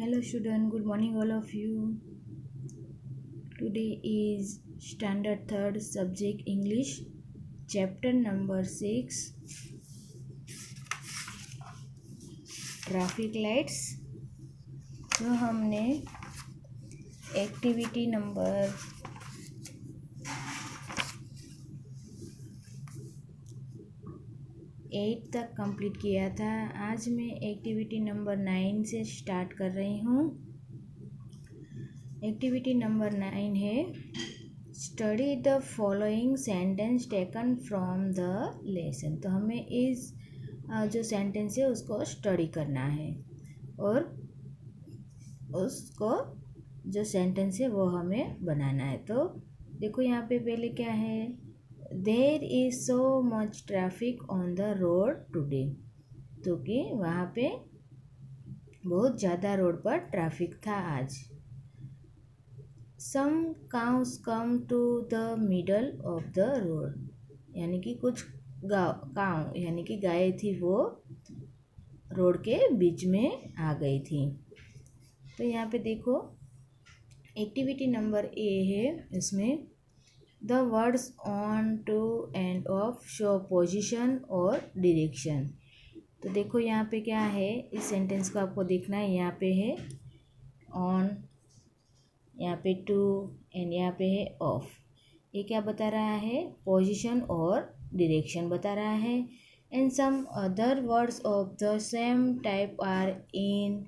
Hello student, good morning all of you. Today is standard 3rd subject English, chapter number 6, traffic lights. जो हमने activity number 8 तक complete किया था। आज मैं एक्टिविटी नंबर 9 से स्टार्ट कर रही हूँ। एक्टिविटी नंबर 9 है study the following sentence taken from the lesson. तो हमें इस जो सेंटेंस है उसको स्टडी करना है और उसको जो सेंटेंस है वो हमें बनाना है। तो देखो यहाँ पे पहले क्या है, there is so much traffic on the road today. तो कि वहाँ पे बहुत ज़्यादा रोड पर ट्रैफिक था आज। Some cows come to the middle of the road, यानी कि कुछ काउ यानी कि गाय थी वो रोड के बीच में आ गई थी। तो यहाँ पे देखो एक्टिविटी नंबर ए है, इसमें the words on to and of show position और डायरेक्शन। तो देखो यहाँ पे क्या है, इस सेंटेंस को आपको देखना है। यहाँ पे है ऑन, यहाँ पे टू एंड यहाँ पे है ऑफ। ये क्या बता रहा है, पोजीशन और डायरेक्शन बता रहा है। And some other words of the same type are in,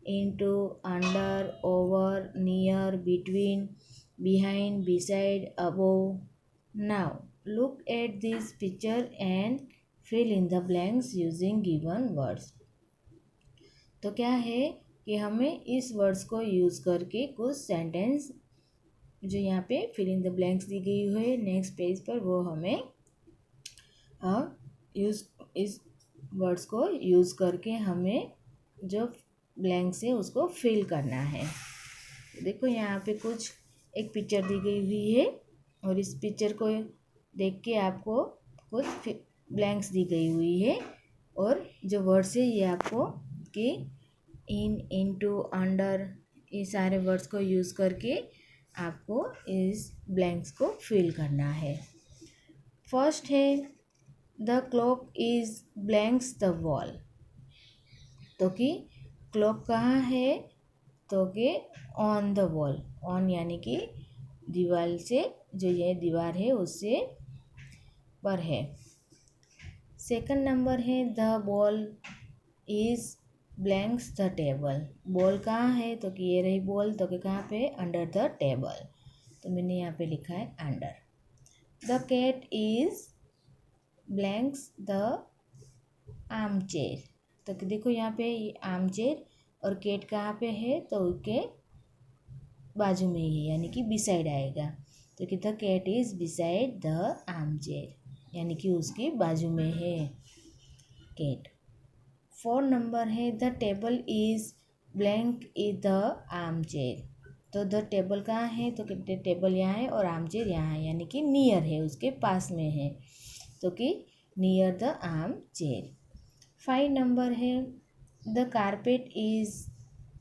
into, under, over, near, between, behind, beside, above. Now look at this picture and fill in the blanks using given words. तो क्या है कि हमें इस words को use करके कुछ sentence जो यहाँ पे फिल इन द ब्लैंक्स दी गई हुई है नेक्स्ट पेज पर, वो हमें इस वर्ड्स को यूज़ करके हमें जो ब्लैंक्स है उसको फिल करना है। देखो यहाँ पे कुछ एक पिक्चर दी गई हुई है और इस पिक्चर को देख के आपको कुछ ब्लैंक्स दी गई हुई है और जो वर्ड्स है ये आपको कि इन, इनटू, अंडर, ये सारे वर्ड्स को यूज़ करके आपको इस ब्लैंक्स को फिल करना है। फर्स्ट है the clock is blanks the wall. तो कि क्लॉक कहाँ है, तो कि ऑन द वॉल, ऑन यानी कि दीवार से, जो ये दीवार है उससे पर है। सेकंड नंबर है the ball is blanks the table. Ball कहाँ है, तो कि ये रही बॉल, तो कि कहाँ पे, अंडर द टेबल। तो मैंने यहाँ पे लिखा है under. The cat is blanks the arm chair. तो कि देखो यहाँ पे ये आर्म चेयर और कैट कहाँ पे है, तो उसके बाजू में ही, यानी कि बिसाइड आएगा। तो कि the cat is beside the arm chair, यानी कि उसके बाजू में है कैट। 4 नंबर है the table is blank is the arm chair. तो द टेबल कहाँ है, तो कि टेबल यहाँ है और आर्म चेयर यहाँ है, यानी कि नियर है, उसके पास में है, तो कि near the arm chair. 5 number है the carpet is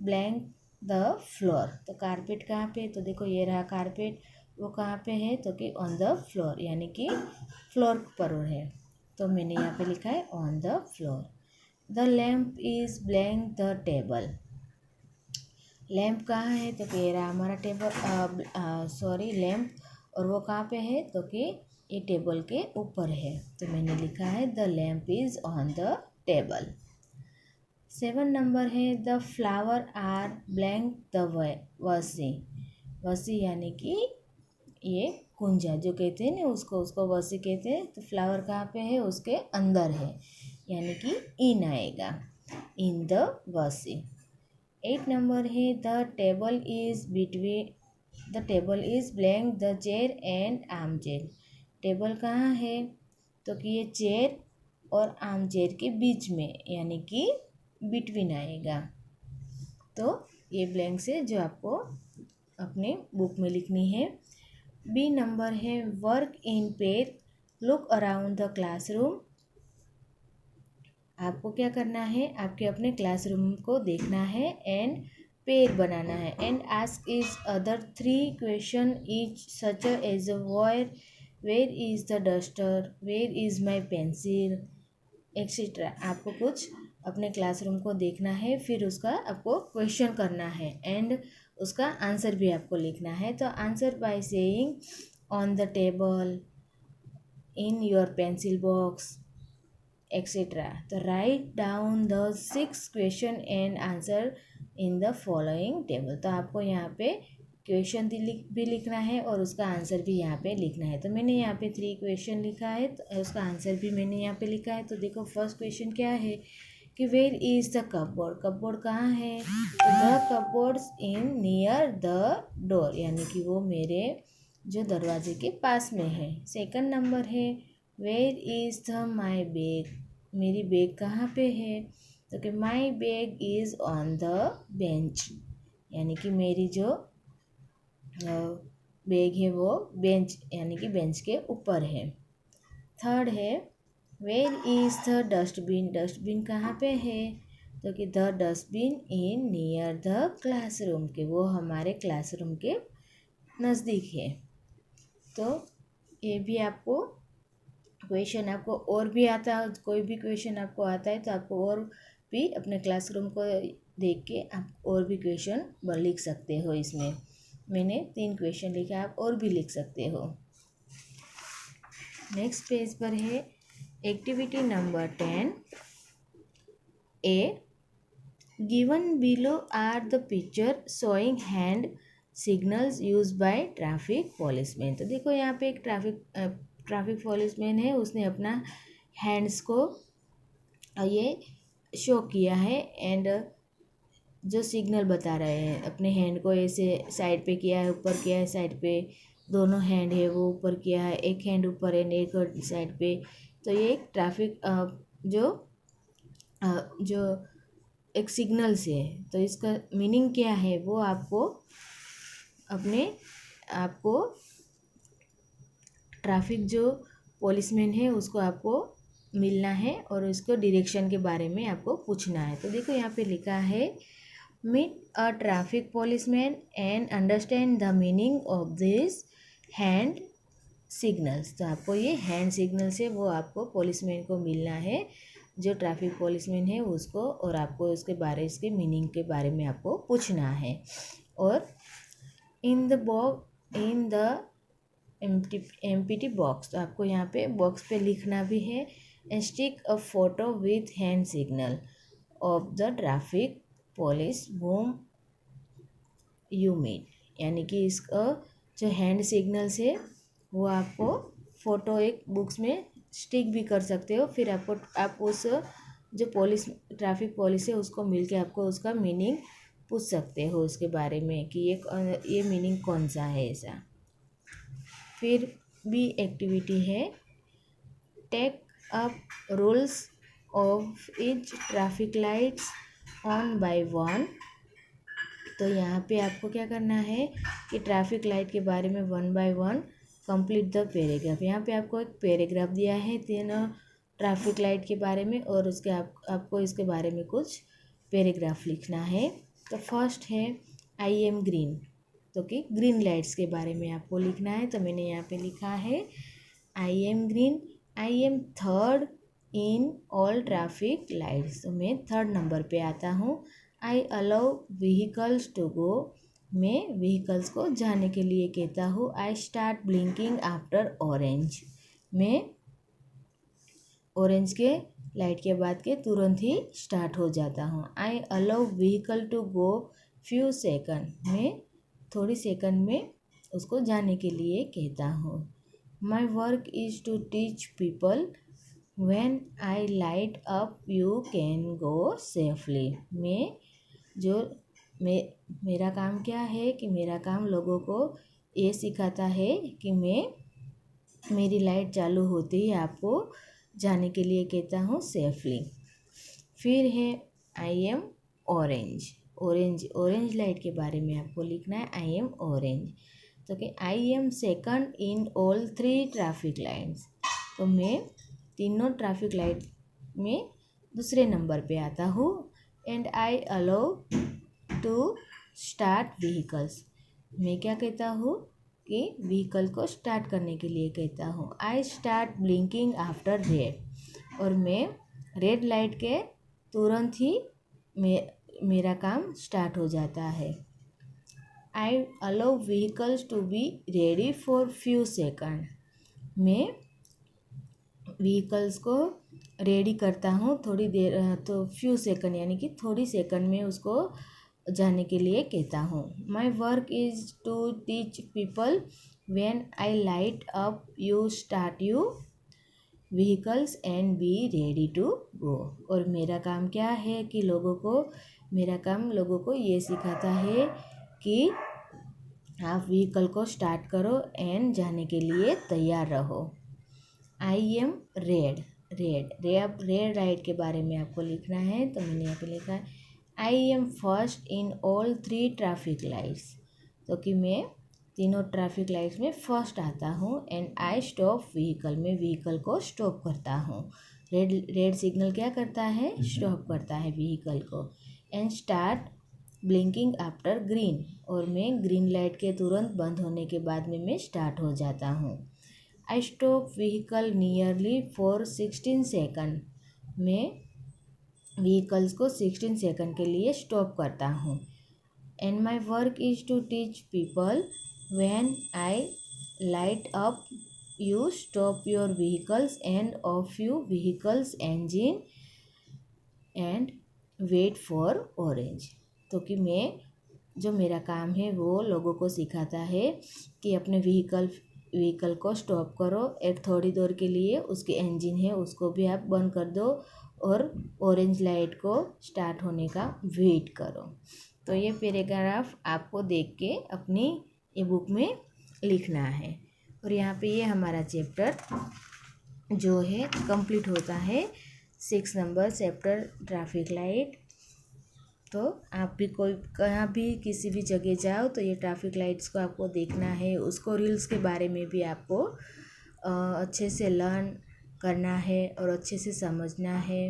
blank the floor. तो कारपेट कहाँ पे, तो देखो ये रहा कारपेट, वो कहाँ पे है, तो कि ऑन द फ्लोर, यानी कि फ्लोर पर है। तो मैंने यहाँ पे लिखा है on the floor. The lamp is blank the table. Lamp कहाँ है, तो कि रहा हमारा टेबल, लैम्प, और वो कहाँ पे है, तो कि ये टेबल के ऊपर है। तो मैंने लिखा है the lamp is on the table. 7 number है the flower are blank the vase. Vase यानी कि ये कुंजा जो कहते हैं ना, उसको वसी कहते हैं। तो फ्लावर कहाँ पे है, उसके अंदर है, यानी कि इन आएगा, इन द वसी। 8 नंबर है the table is blank the chair and arm chair. Table कहाँ है, तो कि ये चेयर और आर्म चेयर के बीच में, यानी कि बिटवीन आएगा। तो ये ब्लैंक्स है जो आपको अपने बुक में लिखनी है। बी नंबर है work in pair, look around the classroom. आपको क्या करना है, आपके अपने क्लासरूम को देखना है एंड पेड़ बनाना है। And ask is other 3 question each such as where is the duster, where is my pencil, etcetera. आपको कुछ अपने क्लासरूम को देखना है, फिर उसका आपको क्वेश्चन करना है एंड उसका आंसर भी आपको लिखना है। तो answer by saying on the table, in your pencil box, etcetera. तो write down the 6 question and answer in the following table. तो आपको यहाँ पे क्वेश्चन भी लिखना है और उसका आंसर भी यहाँ पे लिखना है। तो मैंने यहाँ पे 3 क्वेश्चन लिखा है, तो उसका आंसर भी मैंने यहाँ पे लिखा है। तो देखो फर्स्ट क्वेश्चन क्या है कि where is the cupboard, cupboard कहाँ है? तो the cupboard's in near the door, यानी कि वो मेरे जो दरवाजे के पास में है। सेकंड नंबर है where is the my bag, मेरी बैग कहाँ पे है? तो कि my bag is on the bench, यानी कि मेरी जो बैग है वो बेंच यानी कि बेंच के ऊपर है। थर्ड है where is the dustbin, dustbin कहाँ पे है? तो कि the dustbin in near the classroom, के वो हमारे क्लासरूम के नज़दीक है। तो ये भी आपको क्वेश्चन आपको और भी आता है, कोई भी क्वेश्चन आपको आता है तो आपको और भी अपने क्लासरूम को देख के आप और भी क्वेश्चन लिख सकते हो। इसमें मैंने 3 क्वेश्चन लिखा, आप और भी लिख सकते हो। नेक्स्ट पेज पर है activity number 10 a. Given below are the picture showing hand signals use by traffic policeman. तो देखो यहाँ पे एक ट्रैफिक पुलिसमैन है, उसने अपना हैंड्स को ये शो किया है एंड जो सिग्नल बता रहे हैं, अपने हैंड को ऐसे साइड पे किया है, ऊपर किया है, साइड पे दोनों हैंड है वो ऊपर किया है, एक हैंड ऊपर है एक साइड पे। तो ये एक ट्रैफिक जो एक सिग्नल से है, तो इसका मीनिंग क्या है वो आपको ट्रैफिक जो पुलिसमैन है उसको आपको मिलना है और उसको डायरेक्शन के बारे में आपको पूछना है। तो देखो यहाँ पे लिखा है meet a traffic policeman and understand the meaning of this hand signals. तो आपको ये हैंड सिग्नल से वो आपको पुलिसमैन को मिलना है, जो ट्रैफिक पुलिसमैन है उसको, और आपको इसके मीनिंग के बारे में आपको पूछना है। और इन द एम्प्टी बॉक्स, तो आपको यहाँ पे बॉक्स पे लिखना भी है and stick a photo with hand signal of the traffic police whom you meet, यानी कि इसका जो हैंड सिग्नल्स है वो आपको फ़ोटो एक बुक्स में स्टिक भी कर सकते हो। फिर आप उस जो ट्रैफिक पुलिस है उसको मिल के आपको उसका मीनिंग पूछ सकते हो उसके बारे में कि ये मीनिंग कौन सा है ऐसा। फिर भी एक्टिविटी है take up rules of each traffic lights one by one. तो यहाँ पे आपको क्या करना है कि ट्रैफिक लाइट के बारे में 1 बाय 1 कंप्लीट द पैराग्राफ। यहाँ पे आपको एक पैराग्राफ दिया है तीनों ट्रैफिक लाइट के बारे में और उसके आपको इसके बारे में कुछ पैराग्राफ लिखना है। तो फर्स्ट है आई एम ग्रीन, तो कि ग्रीन लाइट्स के बारे में आपको लिखना है। तो मैंने यहाँ पे लिखा है I am green, I am third in all traffic lights, तो मैं 3rd नंबर पे आता हूँ। I allow vehicles to go, मैं व्हीकल्स को जाने के लिए कहता हूँ। I start blinking after orange, मैं ऑरेंज के लाइट के बाद के तुरंत ही स्टार्ट हो जाता हूँ। I allow vehicle to go few second, मैं थोड़ी सेकंड में उसको जाने के लिए कहता हूँ। My work is to teach people when I light up you can go safely, मेरा काम क्या है कि मेरा काम लोगों को ये सिखाता है कि मेरी लाइट चालू होते ही आपको जाने के लिए कहता हूँ सेफली। फिर है I M orange, orange light के बारे में आपको लिखना है आई एम ऑरेंज। तो कि I am second in all 3 traffic lights, तो मैं तीनों ट्रैफिक लाइट में दूसरे नंबर पे आता हूँ। And I allow to start vehicles. मैं क्या कहता हूँ कि व्हीकल को स्टार्ट करने के लिए कहता हूँ। I start blinking after red, और मैं रेड लाइट के तुरंत ही मेरा काम स्टार्ट हो जाता है। I allow vehicles to be ready for few second, मैं व्हीकल्स को रेडी करता हूँ थोड़ी देर, तो फ्यू सेकंड यानी कि थोड़ी सेकंड में उसको जाने के लिए कहता हूँ। My work is to teach people when I light up you start you vehicles and be ready to go. और मेरा काम क्या है कि मेरा काम लोगों को ये सिखाता है कि आप व्हीकल को स्टार्ट करो एंड जाने के लिए तैयार रहो। आई एम रेड लाइट के बारे में आपको लिखना है, तो मैंने यहाँ पे लिखा है I M first in all 3 traffic lights, तो कि मैं तीनों ट्रैफिक लाइट्स में फर्स्ट आता हूँ। एंड आई स्टॉप व्हीकल, मैं व्हीकल को स्टॉप करता हूँ। रेड सिग्नल क्या करता है, स्टॉप करता है व्हीकल को। And start blinking after green, और मैं ग्रीन लाइट के तुरंत बंद होने के बाद में मैं स्टार्ट हो जाता हूँ। I stop vehicle nearly for 16 second, मैं व्हीकल्स को 16 सेकंड के लिए स्टॉप करता हूँ। And my work is to teach people when I light up you stop your vehicles and off you vehicles engine and wait for orange, तो कि जो मेरा काम है वो लोगों को सिखाता है कि अपने व्हीकल को स्टॉप करो एक थोड़ी देर के लिए, उसके इंजन है उसको भी आप बंद कर दो और ऑरेंज लाइट को स्टार्ट होने का वेट करो। तो ये पैराग्राफ आपको देख के अपनी ई बुक में लिखना है। और यहाँ पे ये हमारा चैप्टर जो है कंप्लीट होता है 6 नंबर चैप्टर ट्रैफिक लाइट। तो आप भी कहाँ भी किसी भी जगह जाओ तो ये ट्रैफिक लाइट्स को आपको देखना है, उसको रूल्स के बारे में भी आपको अच्छे से लर्न करना है और अच्छे से समझना है।